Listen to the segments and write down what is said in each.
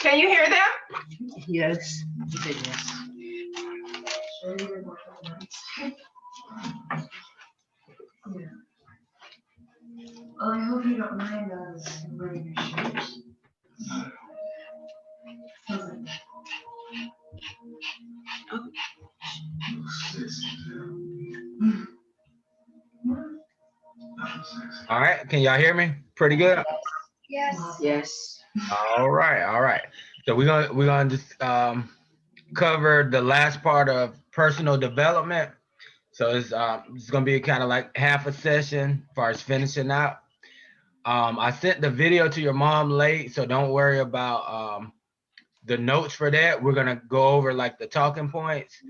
Can you hear them? Yes. Well, I hope you don't mind us wearing your shoes. All right, can y'all hear me? Pretty good. Yes. Yes. All right, all right. So we're gonna just cover the last part of personal development. So it's gonna be kind of like half a session as far as finishing out. I sent the video to your mom late, so don't worry about the notes for that. We're gonna go over like the talking points,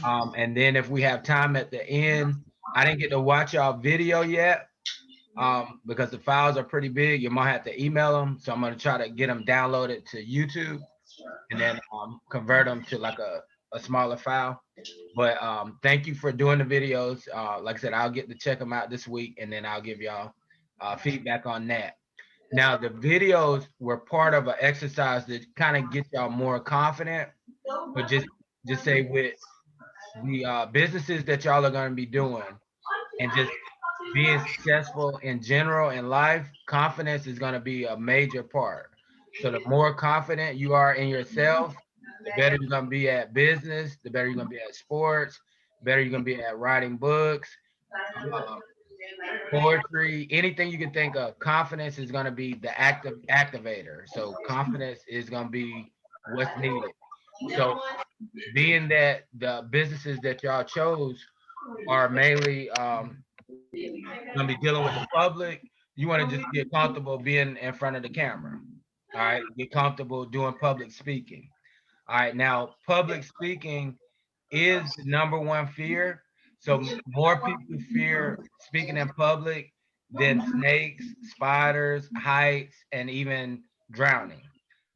and then if we have time at the end, I didn't get to watch y'all video yet because the files are pretty big. You might have to email them, so I'm gonna try to get them downloaded to YouTube and then convert them to like a smaller file. But thank you for doing the videos. Like I said, I'll get to check them out this week, and then I'll give y'all feedback on that. Now, the videos were part of an exercise that kind of get y'all more confident, but just say with the businesses that y'all are going to be doing and just being successful in general in life, confidence is going to be a major part. So the more confident you are in yourself, the better you're going to be at business, the better you're going to be at sports, the better you're going to be at writing books, uh, poetry, anything you can think of. Confidence is going to be the active activator. So confidence is going to be what's needed. So being that the businesses that y'all chose are mainly going to be dealing with the public, you want to just get comfortable being in front of the camera. All right, get comfortable doing public speaking. All right, now public speaking is the number one fear. So more people fear speaking in public than snakes, spiders, heights, and even drowning.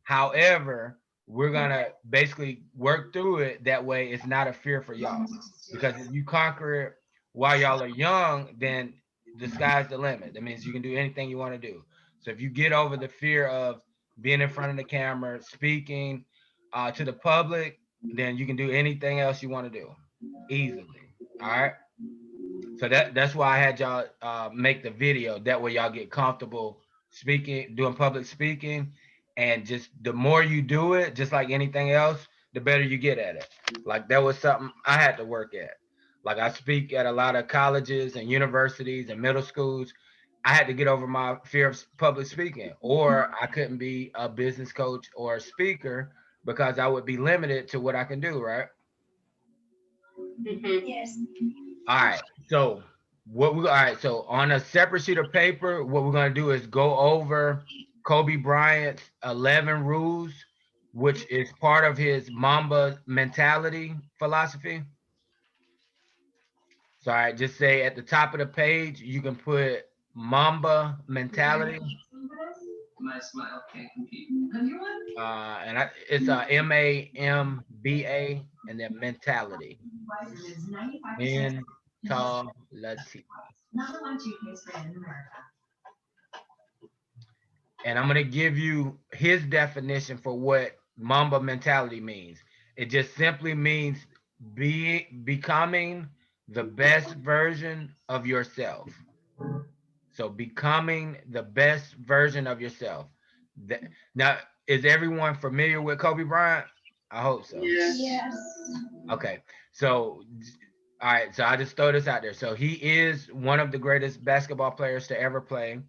However, we're gonna basically work through it that way it's not a fear for y'all. Because if you conquer it while y'all are young, then the sky's the limit. That means you can do anything you want to do. So if you get over the fear of being in front of the camera, speaking to the public, then you can do anything else you want to do easily. All right. So that's why I had y'all make the video. That way y'all get comfortable speaking, doing public speaking, and just the more you do it, just like anything else, the better you get at it. Like that was something I had to work at. Like I speak at a lot of colleges and universities and middle schools. I had to get over my fear of public speaking, or I couldn't be a business coach or a speaker because I would be limited to what I can do, right? Yes. All right. So all right, so on a separate sheet of paper, what we're gonna do is go over Kobe Bryant's 11 rules, which is part of his Mamba mentality philosophy. So all right, just say at the top of the page, you can put Mamba mentality. My smile can't compete. It's a MAMBA and then mentality. Mentality. And I'm gonna give you his definition for what Mamba mentality means. It just simply means becoming the best version of yourself. So becoming the best version of yourself. That, now, is everyone familiar with Kobe Bryant? I hope so. Yes. Yes. Okay. So, all right. So I just throw this out there. So he is one of the greatest basketball players to ever play.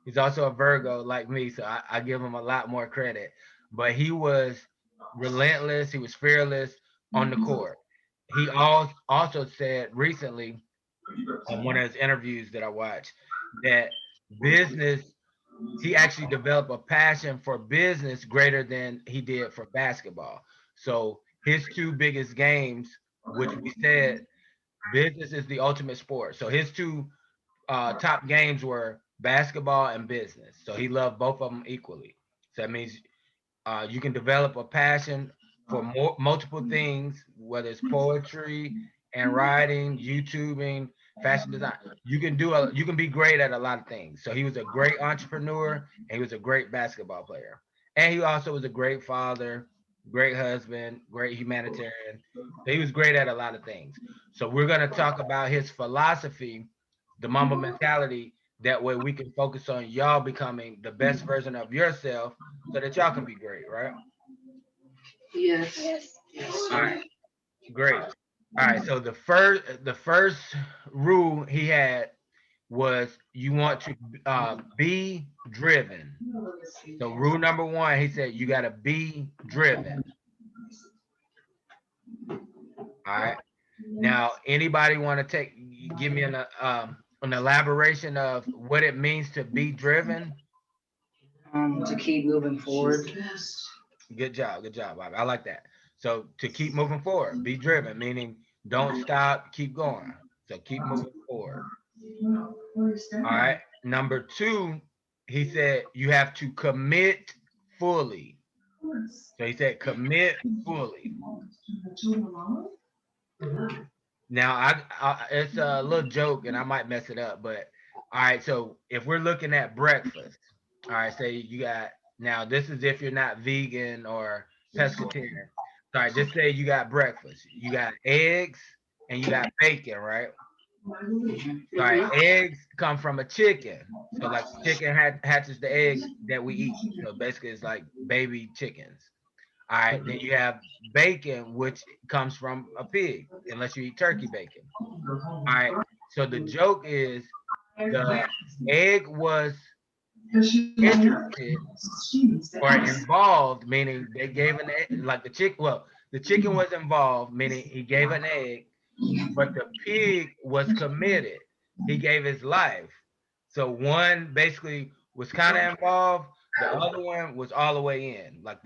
He's also a Virgo like me, so I give him a lot more credit. But he was relentless. He was fearless on the court. He also said recently on one of his interviews that I watched that business, he actually developed a passion for business greater than he did for basketball. So his two biggest games, which we said business is the ultimate sport. So his two top games were basketball and business. So he loved both of them equally. So that means you can develop a passion for multiple things, whether it's poetry and writing, YouTubing, fashion design. You can be great at a lot of things. So he was a great entrepreneur and he was a great basketball player. And he also was a great father, great husband, great humanitarian. He was great at a lot of things. So we're going to talk about his philosophy, the Mamba mentality. That way we can focus on y'all becoming the best version of yourself so that y'all can be great, right? Yes. Yes. All right, great. All right, so the first rule he had was you want to be driven. So rule number one, he said you got to be driven. All right. Now, anybody want to give me an elaboration of what it means to be driven? To keep moving forward. Good job, Bobby. I like that. So to keep moving forward, be driven, meaning don't stop, keep going. So keep moving forward. All right. Number two, he said you have to commit fully. So he said commit fully. Now it's a little joke and I might mess it up, but all right. So if we're looking at breakfast, all right, say you got now this is if you're not vegan or pescatarian. All right, just say you got breakfast. You got eggs and you got bacon, right? All right, eggs come from a chicken. So like chicken hatches the eggs that we eat. So basically it's like baby chickens. All right, then you have bacon, which comes from a pig, unless you eat turkey bacon. All right, so the joke is the egg was interested or involved, meaning they gave an egg, like the chick. Well, the chicken was involved, meaning he gave an egg, but the pig was committed. He gave his life. So one basically was kind of involved. The other one was all the way in. Like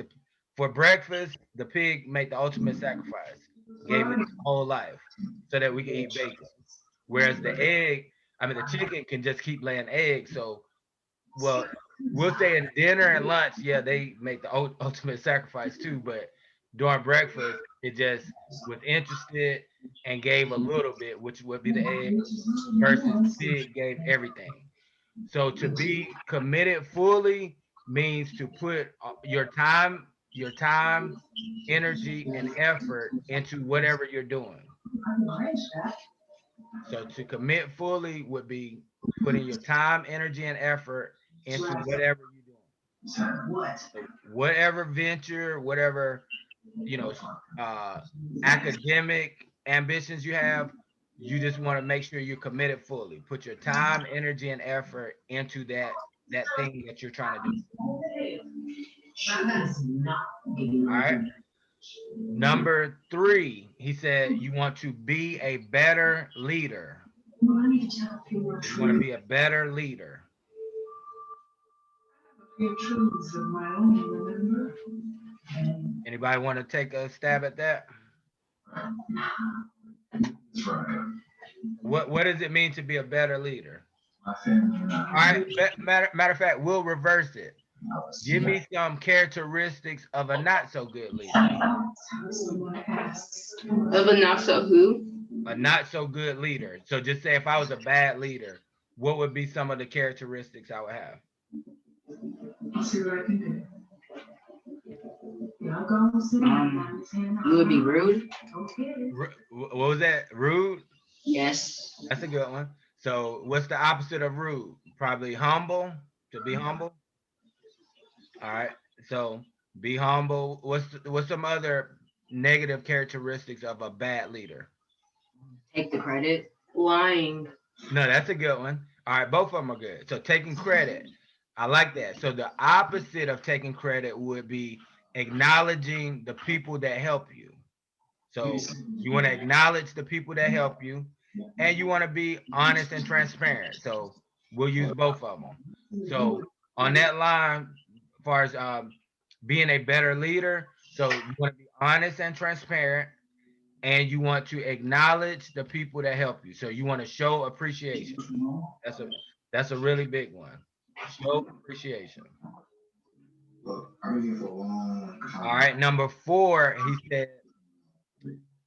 for breakfast, the pig made the ultimate sacrifice, gave it its whole life so that we could eat bacon. Whereas the chicken can just keep laying eggs. So, well, we'll say in dinner and lunch, yeah, they make the ultimate sacrifice too. But during breakfast, it just was interested and gave a little bit, which would be the egg, versus the pig gave everything. So to be committed fully means to put your time, energy, and effort into whatever you're doing. So to commit fully would be putting your time, energy, and effort into whatever you're doing. So whatever venture, whatever you know, academic ambitions you have, you just want to make sure you're committed fully. Put your time, energy, and effort into that thing that you're trying to do. All right. Number three, he said you want to be a better leader. You want to be a better leader. Anybody want to take a stab at that? What does it mean to be a better leader? All right. Matter of fact, we'll reverse it. Give me some characteristics of a not so good leader. Of a not so who? A not so good leader. So just say if I was a bad leader, what would be some of the characteristics I would have? See what I can do. You would be rude. What was that? Rude? Yes. That's a good one. So what's the opposite of rude? Probably humble. To be humble. All right. So be humble. What's some other negative characteristics of a bad leader? Take the credit. Lying. No, that's a good one. All right, both of them are good. So taking credit. I like that. So the opposite of taking credit would be acknowledging the people that help you. So you want to acknowledge the people that help you, and you want to be honest and transparent. So we'll use both of them. So on that line, as far as being a better leader, so you want to be honest and transparent, and you want to acknowledge the people that help you. So you want to show appreciation. That's a really big one. Show appreciation. All right, number four, he said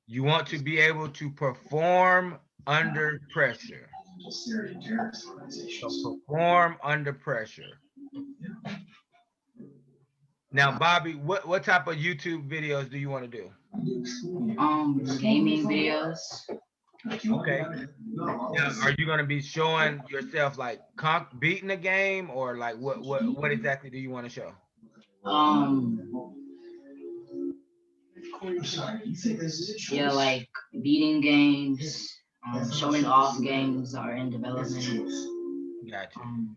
you want to be able to perform under pressure. So perform under pressure. Now, Bobby, what type of YouTube videos do you want to do? Gaming videos. Okay. Now, are you gonna be showing yourself like beating the game, or like what exactly do you want to show? Um, yeah, like beating games, showing off games are in development. Gotcha. Um,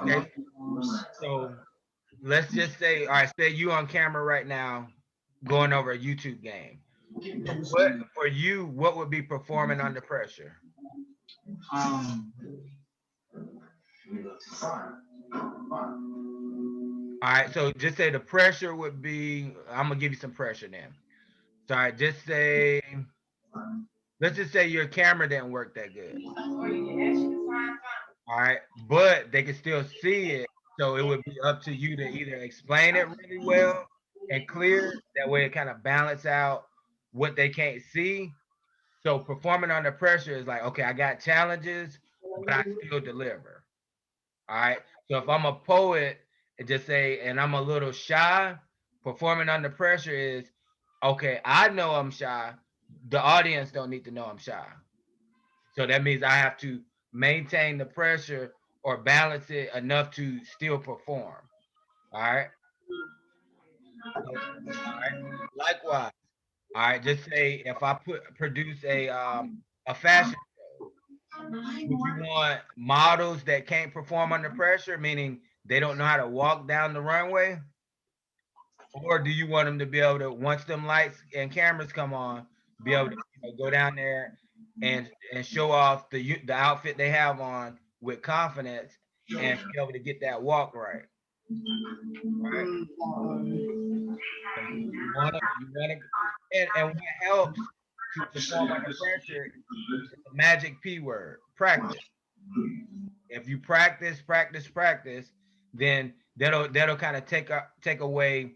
Okay. So let's just say, all right, say you on camera right now going over a YouTube game. What for you, what would be performing under pressure? um, All right, so just say the pressure would be, I'm gonna give you some pressure then. So all right, just say, let's just say your camera didn't work that good. All right, but they can still see it. So it would be up to you to either explain it really well and clear. That way it kind of balance out what they can't see. So performing under pressure is like, okay, I got challenges, but I still deliver. All right. So if I'm a poet and just say, and I'm a little shy, performing under pressure is, okay, I know I'm shy. The audience don't need to know I'm shy. So that means I have to maintain the pressure or balance it enough to still perform. All right. So, all right. Likewise. All right. Just say if I produce a fashion show, would you want models that can't perform under pressure, meaning they don't know how to walk down the runway? Or do you want them to be able to, once them lights and cameras come on, be able to go down there and show off the outfit they have on with confidence and be able to get that walk right? Right. So you wanna, and what helps to perform under pressure is the magic P word, practice. If you practice, then that'll kind of take away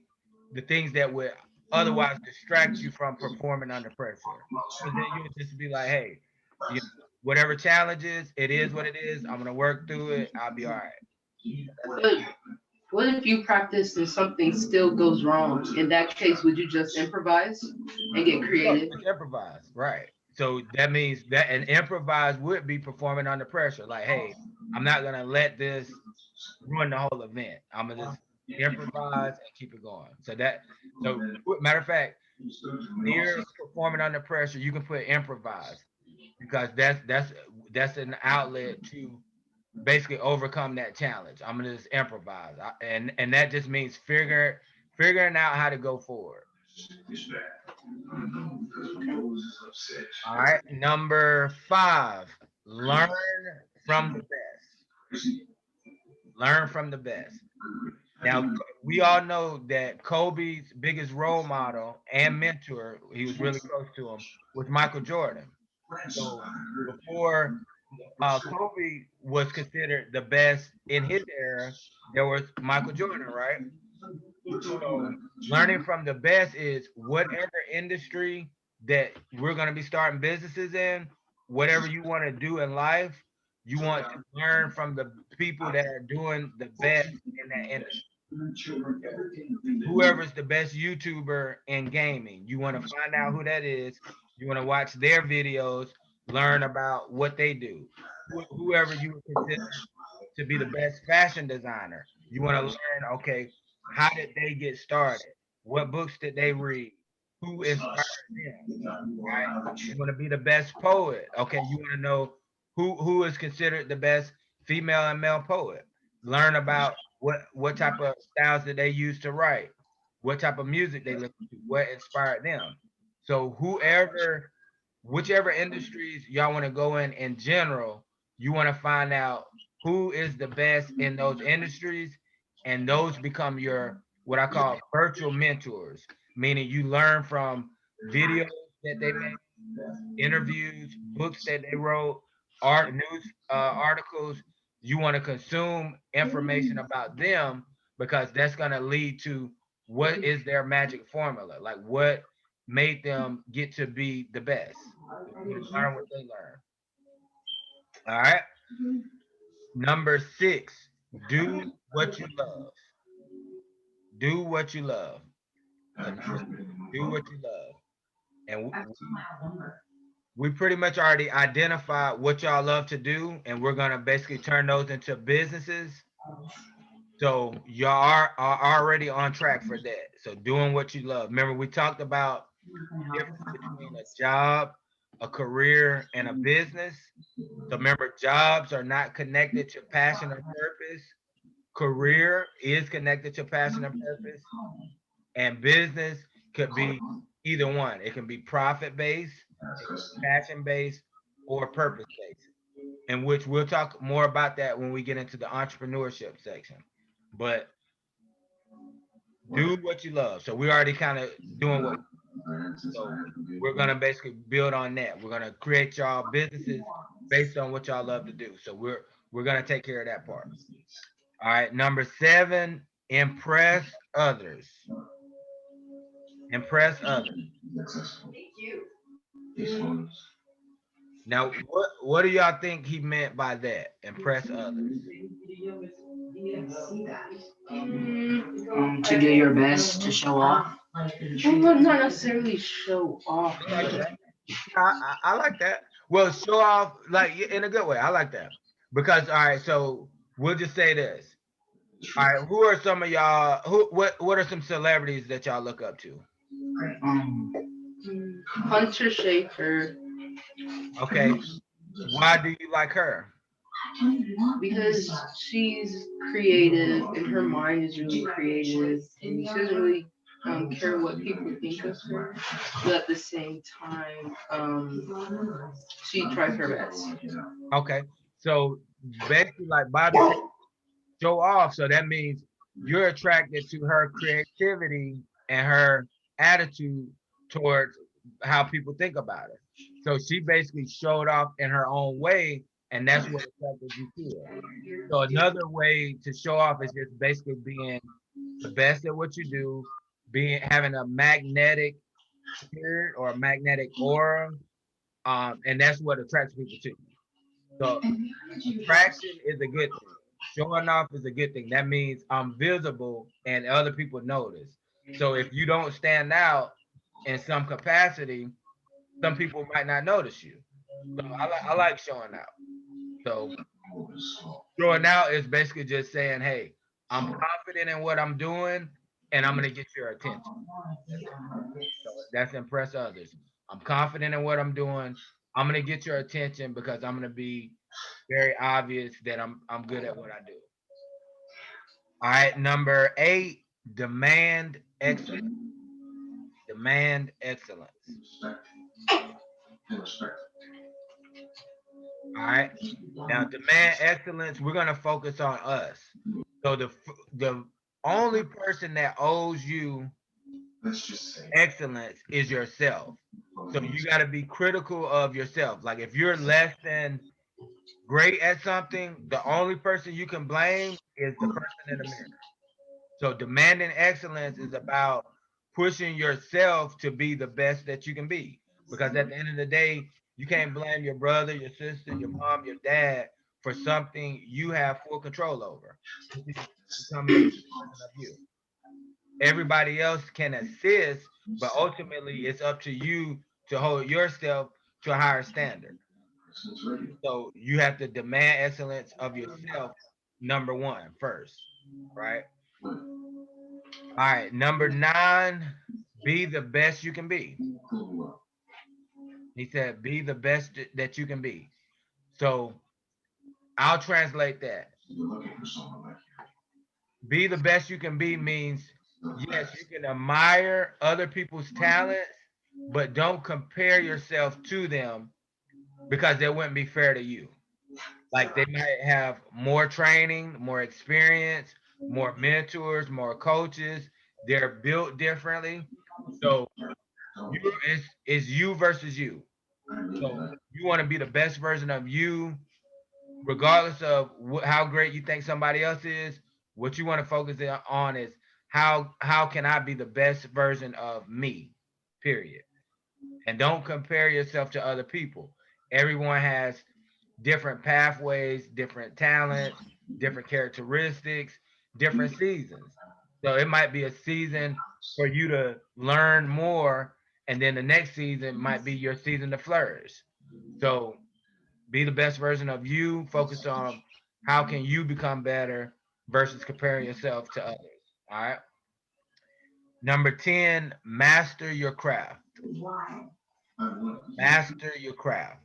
the things that would otherwise distract you from performing under pressure. Because then you would just be like, hey, you know, whatever challenges, it is what it is. I'm gonna work through it. I'll be all right. That's it. But what if you practice and something still goes wrong? In that case, would you just improvise and get No, creative? just improvise, right? So that means that an improvise would be performing under pressure. Like, hey, I'm not gonna let this ruin the whole event. I'm gonna just improvise and keep it going. So matter of fact, near performing under pressure, you can put improvise because that's an outlet to basically overcome that challenge. I'm gonna just improvise, and that just means figuring out how to go forward. All right, number 5, learn from the best. Learn from the best. Now, we all know that Kobe's biggest role model and mentor, he was really close to him, was Michael Jordan. So before Kobe was considered the best in his era, there was Michael Jordan, right? So learning from the best is whatever industry that we're going to be starting businesses in, whatever you want to do in life, you want to learn from the people that are doing the best in that industry. So whoever's the best YouTuber in gaming, you want to find out who that is. You want to watch their videos, learn about what they do. Whoever you would consider to be the best fashion designer, you want to learn, okay, how did they get started? What books did they read? Who inspired them? Right? You want to be the best poet. Okay, you want to know who is considered the best female and male poet. Learn about what type of styles that they use to write, what type of music they listen to, what inspired them. So whichever industries y'all want to go in general, you want to find out who is the best in those industries, and those become your what I call virtual mentors, meaning you learn from videos that they made, interviews, books that they wrote, news articles. You want to consume information about them because that's going to lead to what is their magic formula, like what made them get to be the best. You learn what they learn. All right. Number 6, do what you love. Do what you love. So number 6, do what you love. And we pretty much already identified what y'all love to do, and we're gonna basically turn those into businesses. So y'all are already on track for that. So doing what you love. Remember, we talked about difference between a job, a career, and a business. So remember, jobs are not connected to passion or purpose. Career is connected to passion and purpose, and business could be either one. It can be profit based, passion based, or purpose based. In which we'll talk more about that when we get into the entrepreneurship section. But do what you love. So we're already kind of doing what. So we're gonna basically build on that. We're gonna create y'all businesses based on what y'all love to do. So we're gonna take care of that part. All right. Number 7, impress others. Impress others. Now, what do y'all think he meant by that? Impress others. To do your best to show off. Well, not necessarily show off. I like that. I like that. Well, show off like in a good way. I like that because all right. So we'll just say this. All right. Who are some of y'all? What are some celebrities that y'all look up to? Um, Hunter Schafer, Okay. Why do you like her? because she's creative and her mind is really creative, and she doesn't really care what people think of her, but at the same time, she tries her best. Okay. So basically, like Bobby said, show off. So that means you're attracted to her creativity and her attitude towards how people think about her. So she basically showed off in her own way, and that's what attracted you to her. So another way to show off is just basically being the best at what you do, being having a magnetic spirit or a magnetic aura, and that's what attracts people to you. So attraction is a good thing. Showing off is a good thing. That means I'm visible and other people notice. So if you don't stand out in some capacity, some people might not notice you. So I like showing out. So showing out is basically just saying, hey, I'm confident in what I'm doing and I'm gonna get your attention. So that's impress others. I'm confident in what I'm doing. I'm gonna get your attention because I'm gonna be very obvious that I'm good at what I do. All right, number 8, demand excellence. Demand excellence. All right. Now, demand excellence. We're gonna focus on us. So the only person that owes you excellence is yourself. So you got to be critical of yourself. Like if you're less than great at something, the only person you can blame is the person in the mirror. So demanding excellence is about pushing yourself to be the best that you can be. Because at the end of the day, you can't blame your brother, your sister, your mom, your dad for something you have full control over. This is becoming the best version of you. Everybody else can assist, but ultimately it's up to you to hold yourself to a higher standard. So you have to demand excellence of yourself, number one, first, right? All right, number 9, be the best you can be. He said, be the best that you can be. So I'll translate that. Be the best you can be means, yes, you can admire other people's talents, but don't compare yourself to them because that wouldn't be fair to you. Like they might have more training, more experience, more mentors, more coaches. They're built differently. So it's you versus you. So you want to be the best version of you, regardless of how great you think somebody else is. What you want to focus on is how can I be the best version of me, period. And don't compare yourself to other people. Everyone has different pathways, different talents, different characteristics, different seasons. So it might be a season for you to learn more, and then the next season might be your season to flourish. So be the best version of you. Focus on how can you become better versus comparing yourself to others. All right. Number 10, master your craft. Why? Master your craft.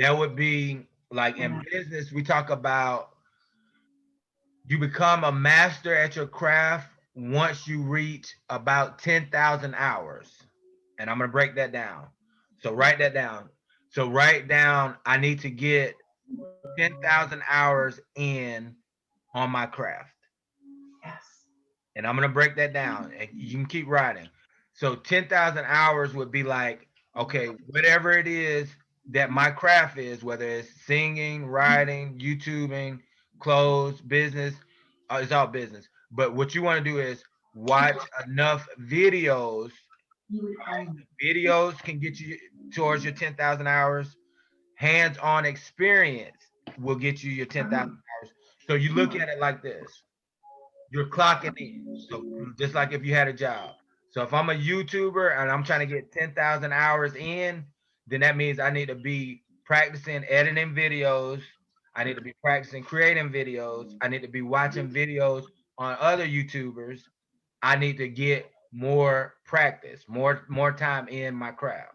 That would be like in business, we talk about you become a master at your craft once you reach about 10,000 hours. And I'm going to break that down. So write that down. So write down, I need to get 10,000 hours in on my craft. Yes. And I'm going to break that down and you can keep writing. So 10,000 hours would be like, okay, whatever it is that my craft is, whether it's singing, writing, YouTubing, clothes, business, it's all business. But what you want to do is watch enough videos. You would own Videos can get you towards your 10,000 hours. Hands-on experience will get you your 10,000 hours. So you look at it like this. You're clocking in. So just like if you had a job. So if I'm a YouTuber and I'm trying to get 10,000 hours in, then that means I need to be practicing editing videos. I need to be practicing creating videos. I need to be watching videos on other YouTubers. I need to get more practice, more time in my craft.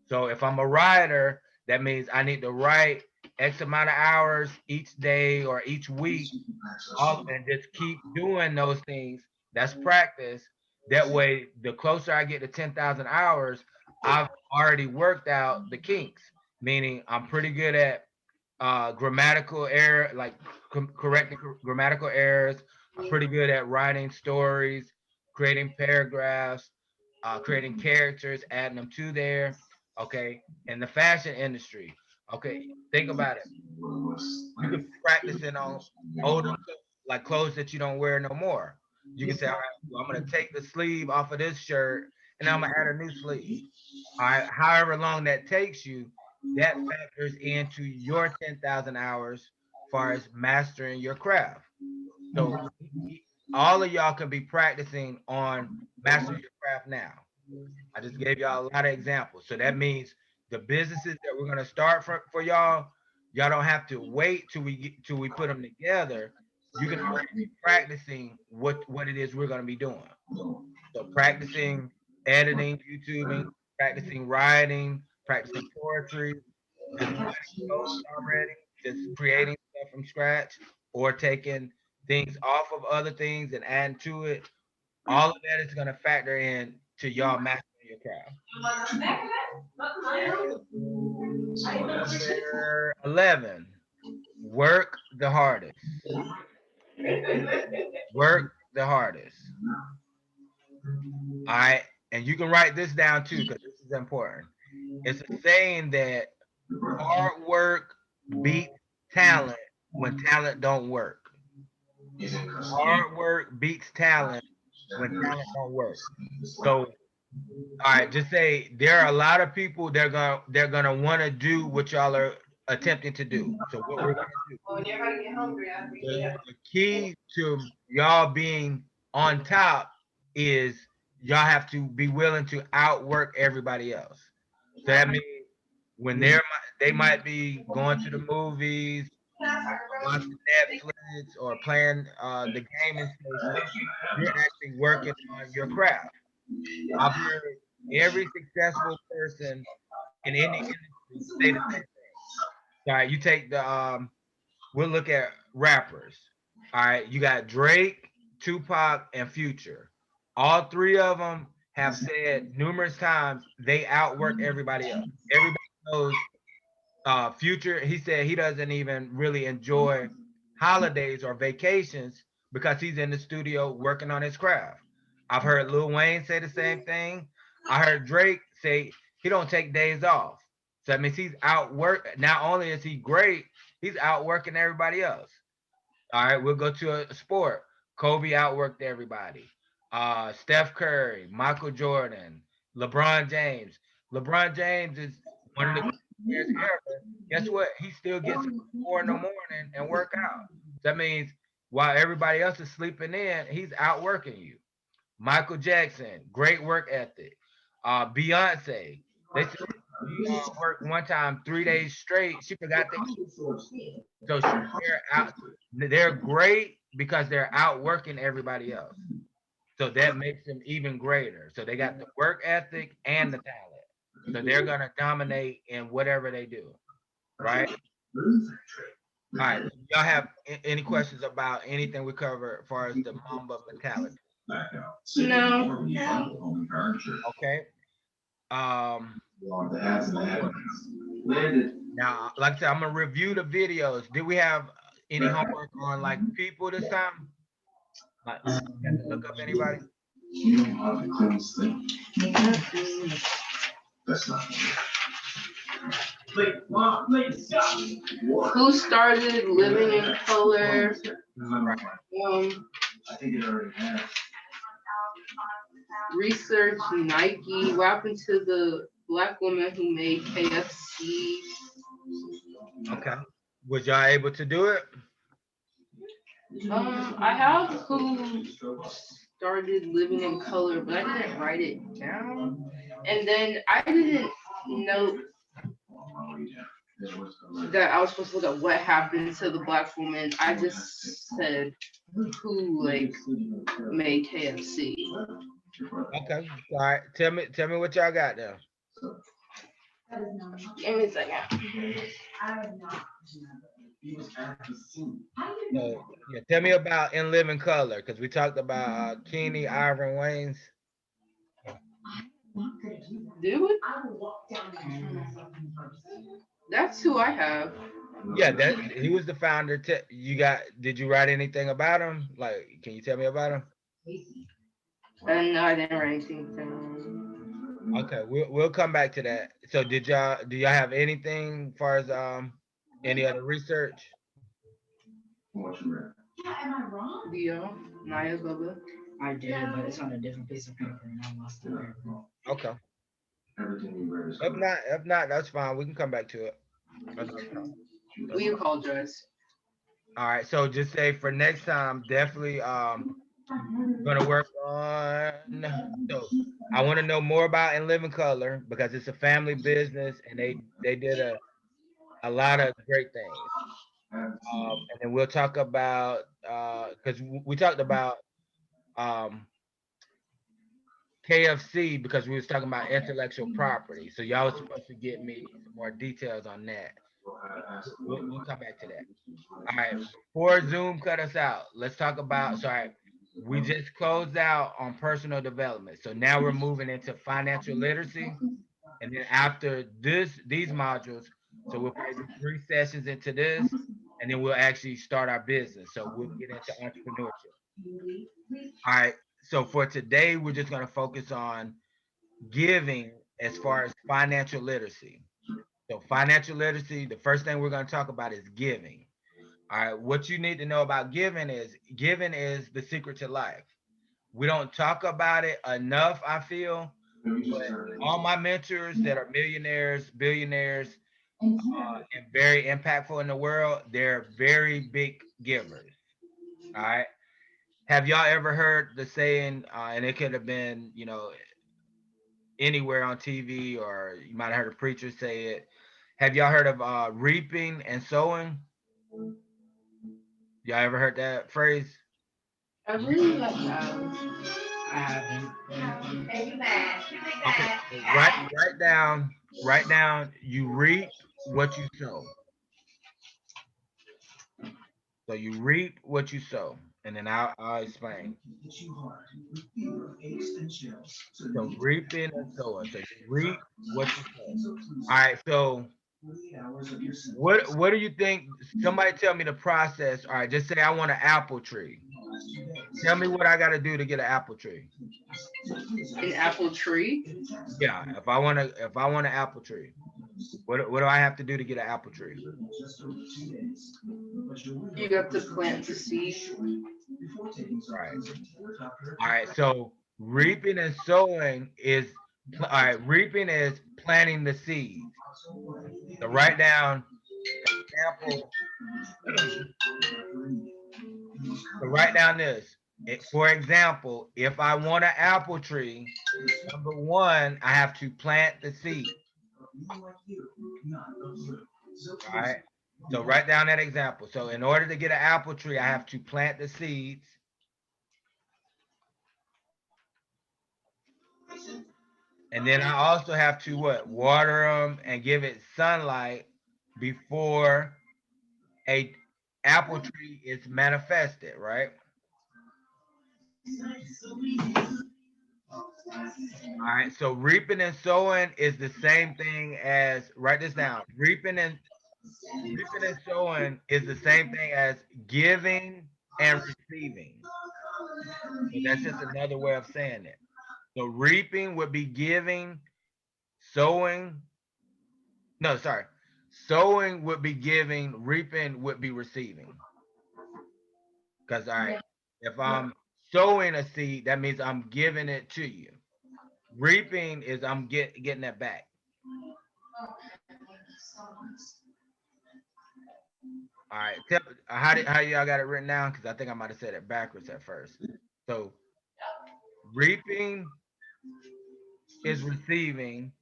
So if I'm a writer, that means I need to write X amount of hours each day or each week off and just keep doing those things. That's practice. That way, the closer I get to 10,000 hours, I've already worked out the kinks, meaning I'm pretty good at grammatical error, like correcting grammatical errors. I'm pretty good at writing stories, creating paragraphs, creating characters, adding them to there. Okay. In the fashion industry, okay, think about it. You can be practicing on older like clothes that you don't wear no more. You can say, all right, well, I'm gonna take the sleeve off of this shirt and I'm gonna add a new sleeve. All right, however long that takes you, that factors into your 10,000 hours as far as mastering your craft. So all of y'all can be practicing on mastering your craft now. I just gave y'all a lot of examples. So that means the businesses that we're gonna start for y'all, y'all don't have to wait till we put them together. You can already be practicing what it is we're gonna be doing. So practicing editing, YouTubing, practicing writing, practicing poetry, just writing posts already, just creating stuff from scratch, or taking things off of other things and adding to it. All of that is gonna factor in to y'all mastering your craft. Number 11, work the hardest. Work the hardest. All right. And you can write this down too, because this is important. It's a saying that hard work beats talent when talent don't work. Hard work beats talent when talent don't work. So, all right, just say there are a lot of people they're gonna want to do what y'all are attempting to do. So what we're gonna do, the key to y'all being on top is y'all have to be willing to outwork everybody else. So that means when they might be going to the movies, watching Netflix, or playing the gaming station, you're actually working on your craft. I've heard every successful person in any industry say the same thing. All right, you take we'll look at rappers. All right, you got Drake, Tupac, and Future. All three of them have said numerous times they outwork everybody else. Everybody knows Future. He said he doesn't even really enjoy holidays or vacations because he's in the studio working on his craft. I've heard Lil Wayne say the same thing. I heard Drake say he don't take days off. So that means he's outwork. Not only is he great, he's outworking everybody else. All right, we'll go to a sport. Kobe outworked everybody. Steph Curry, Michael Jordan, LeBron James. LeBron James is one of the greatest players ever. Guess what? He still gets up at 4 in the morning and work out. That means while everybody else is sleeping in, he's outworking you. Michael Jackson, great work ethic. Beyonce, they said she worked one time 3 days straight. She forgot that. So they're great because they're outworking everybody else. So that makes them even greater. So they got the work ethic and the talent. So they're gonna dominate in whatever they do, right? All right. Y'all have any questions about anything we cover as far as the Mamba mentality? No. Okay. Now, like I said, I'm gonna review the videos. Did we have any homework on like people this time? Like, you have to look up anybody? Who started living in color? Research Nike. What happened to the black woman who made KFC? Okay. Was y'all able to do it? I have who started living in color, but I didn't write it down. And then I didn't know that I was supposed to look at what happened to the black woman. I just said who like made KFC. Okay. All right. Tell me what y'all got there. Give me a second. So, yeah, tell me about In Living Color, because we talked about Keeney Iron Waynes. Do it? That's who I have. Yeah, he was the founder. Did you write anything about him? Like, can you tell me about him? And no, I didn't write anything down. Okay, we'll come back to that. So do y'all have anything as far as any other research? Am I wrong? Dio, Naya, Bubba. I did, but it's on a different piece of paper and I lost the paper. Okay. If not, that's fine. We can come back to it. We apologize. All right. So just say for next time, definitely gonna work on. So I want to know more about In Living Color because it's a family business and they did a lot of great things. And then we'll talk about because we talked about KFC because we was talking about intellectual property. So y'all was supposed to get me some more details on that. We'll come back to that. All right, before Zoom cut us out, let's talk about. Sorry, we just closed out on personal development. So now we're moving into financial literacy, and then after these modules, so we'll probably do 3 sessions into this, and then we'll actually start our business. So we'll get into entrepreneurship. All right. So for today, we're just going to focus on giving as far as financial literacy. So financial literacy, the first thing we're going to talk about is giving. All right. What you need to know about giving is the secret to life. We don't talk about it enough, I feel. But all my mentors that are millionaires, billionaires, and very impactful in the world, they're very big givers. All right. Have y'all ever heard the saying, and it could have been, anywhere on TV, or you might have heard a preacher say it. Have y'all heard of reaping and sowing? Y'all ever heard that phrase? I believe I have. I haven't. Okay, so write down, you reap what you sow. So you reap what you sow, and then I'll explain. So reaping and sowing. So you reap what you sow. All right. So what do you think? Somebody tell me the process. All right. Just say I want an apple tree. Tell me what I got to do to get an apple tree. An apple tree? Yeah. If I want an apple tree, what do I have to do to get an apple tree? You got to plant the seed. Right. All right. So reaping and sowing is all right. Reaping is planting the seeds. So write down example. So write down this. For example, if I want an apple tree, number one, I have to plant the seed. All right. So write down that example. So in order to get an apple tree, I have to plant the seeds. And then I also have to what? Water them and give it sunlight before a apple tree is manifested, right? All right. So reaping and sowing is the same thing as, write this down. Reaping and sowing is the same thing as giving and receiving. So that's just another way of saying it. So reaping would be giving, sowing, no, sorry. Sowing would be giving, reaping would be receiving. Because all right, if I'm sowing a seed, that means I'm giving it to you. Reaping is I'm getting that back. All right. How y'all got it written down? Because I think I might have said it backwards at first. So reaping is receiving,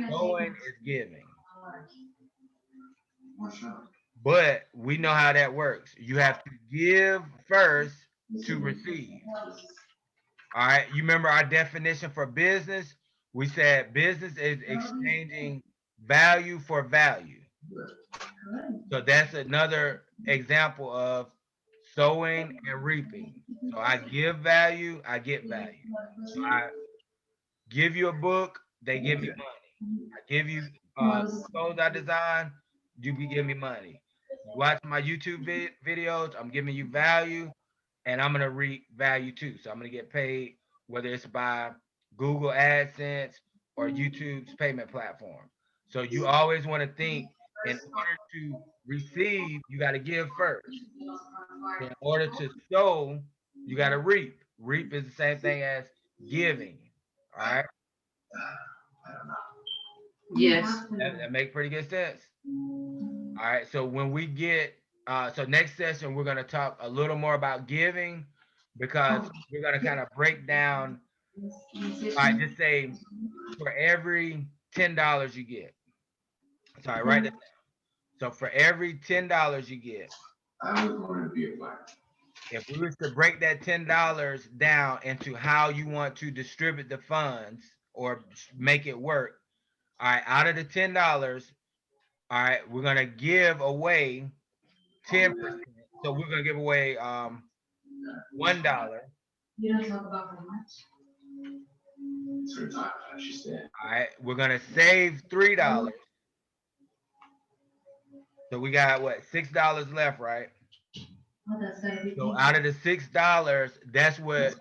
sowing is giving. But we know how that works. You have to give first to receive. All right. You remember our definition for business? We said business is exchanging value for value. So that's another example of sowing and reaping. So I give value, I get value. So I give you a book, they give me money. I give you clothes I design, you be giving me money. You watch my YouTube videos, I'm giving you value, and I'm gonna reap value too. So I'm gonna get paid whether it's by Google AdSense or YouTube's payment platform. So you always want to think in order to receive, you got to give first. In order to sow, you got to reap. Reap is the same thing as giving. All right. Yes. That make pretty good sense. All right. So when we get so next session we're gonna talk a little more about giving because we're gonna kind of break down. I just say for every $10 you get. Sorry, write that down. So for every $10 you get, if we was to break that $10 down into how you want to distribute the funds or make it work, all right, out of the $10, all right, we're gonna give away 10%. So we're gonna give away $1. You don't talk about how much. All right, we're gonna save $3. So we got what, $6 left, right? Oh, that's gotta be. So out of the $6, that's what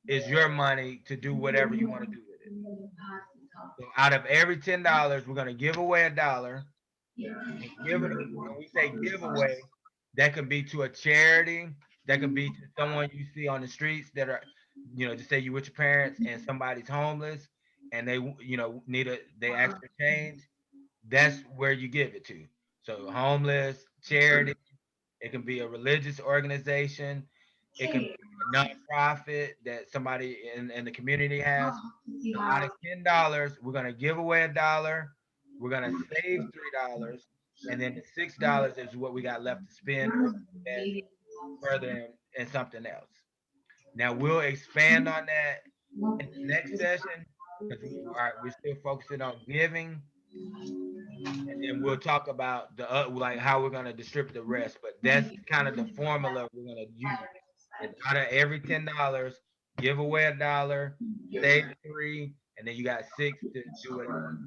is your money to do whatever you want to do with it. So out of every $10, we're gonna give away $1. And give it, when we say giveaway, that could be to a charity, that could be to someone you see on the streets that are, just say you with your parents and somebody's homeless and they, they ask for change. That's where you give it to. So homeless, charity, it can be a religious organization, it can be a nonprofit that somebody in the community has. So out of $10, we're gonna give away $1, we're gonna save $3, and then the $6 is what we got left to spend or invest further in something else. Now we'll expand on that in the next session because we're still focusing on giving, and then we'll talk about the like how we're gonna distribute the rest. But that's kind of the formula we're gonna use. And out of every $10, give away $1, save 3, and then you got 6 to do whatever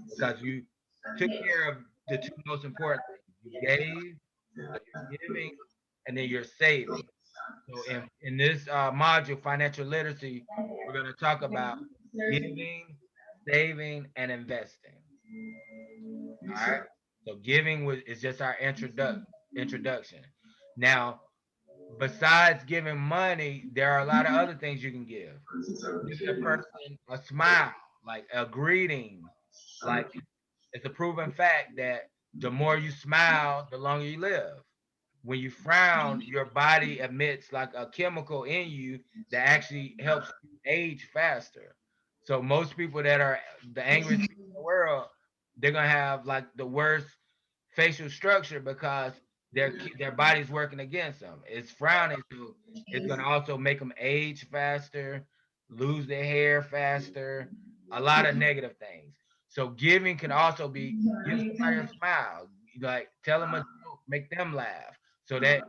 because you took care of the two most important things. You gave, so you're giving, and then you're saving. So in this module, financial literacy, we're going to talk about giving, saving, and investing. All right. So giving is just our introduction. Now, besides giving money, there are a lot of other things you can give. Giving a person a smile, like a greeting, like it's a proven fact that the more you smile, the longer you live. when you frown, your body emits like a chemical in you that actually helps you age faster. So most people that are the angriest people in the world, they're gonna have like the worst facial structure because their body's working against them. It's frowning, so it's gonna also make them age faster, lose their hair faster, a lot of negative things. So giving can also be give somebody a smile, like tell them a joke, make them laugh. So that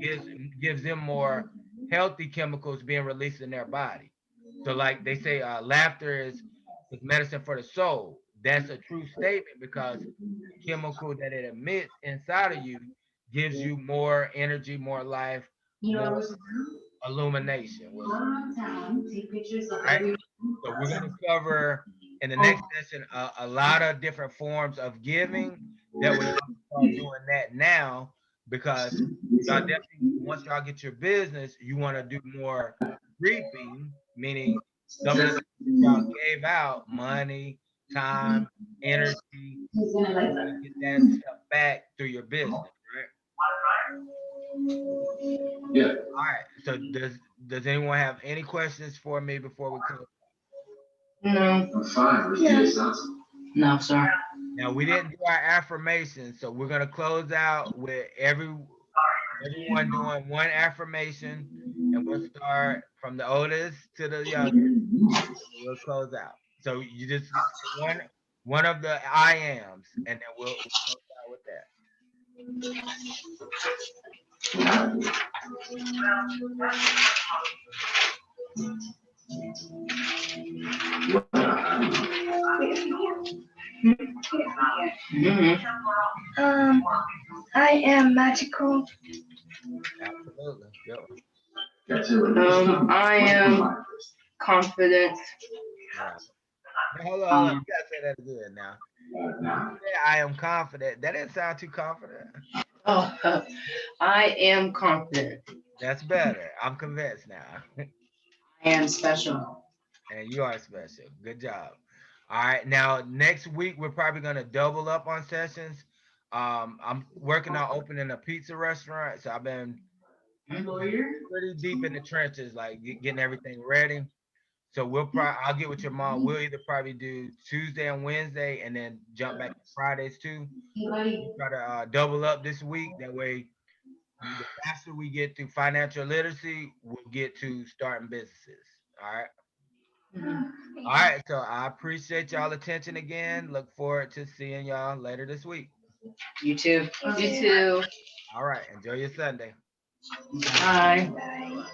gives gives them more healthy chemicals being released in their body. So like they say, laughter is medicine for the soul. That's a true statement because the chemical that it emits inside of you gives you more energy, more life, more illumination. We'll say. Take pictures of All right. every. So we're going to cover in the next session a lot of different forms of giving that way y'all can start doing that now because y'all definitely once y'all get your business, you want to do more reaping, meaning some of the things that y'all gave out, money, time, energy, He's gonna like you want that. to get that stuff back through your business, right? Yeah. All right. So does anyone have any questions for me before we close? No. I'm fine. Let's do this nonsense. No, sir. Now we didn't do our affirmations, so we're gonna close out with everyone doing one affirmation, and we'll start from the oldest to the youngest. We'll close out. So you just say one of the I ams, and then we'll close out with that. Mhm. I am magical. Absolutely. Good one. Got to I am confident. Right. Now, hold on. You gotta say that again now. Now. Yeah, I am confident. That didn't sound too confident. Oh, I am confident. That's better. I'm convinced now. I am special. And you are special. Good job. All right. Now, next week, we're probably going to double up on sessions. I'm working on opening a pizza restaurant. So I've been pretty deep in the trenches, like getting everything ready. So I'll get with your mom. We'll either probably do Tuesday and Wednesday and then jump back to Fridays too. We'll try to double up this week. That way, the faster we get to financial literacy, we'll get to starting businesses. All right. All right, so I appreciate y'all attention again. Look forward to seeing y'all later this week. You too. You too. All right, enjoy your Sunday. Bye. Bye.